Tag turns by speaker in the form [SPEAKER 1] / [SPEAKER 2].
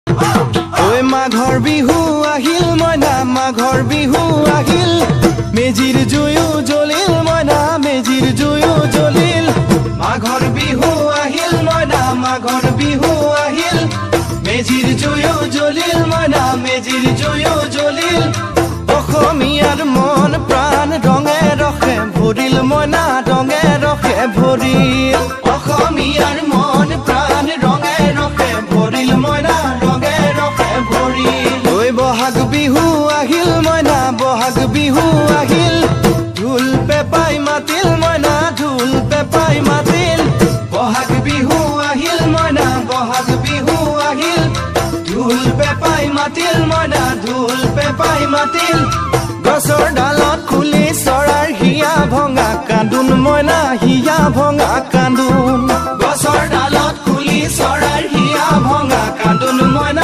[SPEAKER 1] ঐ মাঘৰ বিহু আহিল মইনা মাঘৰ বিহু আহিল মেজিৰ জুয়ো জ্বলিল মইনা মেজিৰ জুয়ো জ্বলিল মাঘৰ বিহু আহিল মইনা মাঘৰ বিহু আহিল মেজিৰ জুয়ো জ্বলিল মইনা মেজিৰ জুয়ো জ্বলিল অসমীয়াৰ মন প্ৰাণ ৰঙে ৰখে ভৰিল মইনা ৰঙে ৰখে ভৰিল অসমীয়াৰ মন প্ৰাণ ৰঙে ৰখে ভৰিল মইনা ৰঙে ৰখে ভৰিল ঐ বহাগ বিহু আহিল মইনা বহাগ বিহু আহিল ঢোল পেপাই মাতিল মইনা ঢোল পেপাই মাতিল বহাগ বিহু আহিল মইনা বহাগ বিহু আহিল ঢোল পেপাই মাতিল মইনা ঢোল পেপাই মাতিল গছৰ ডালত খুলি চৰাৰ হিয়া ভঙা কান্দোন মইনা হিয়া ভঙা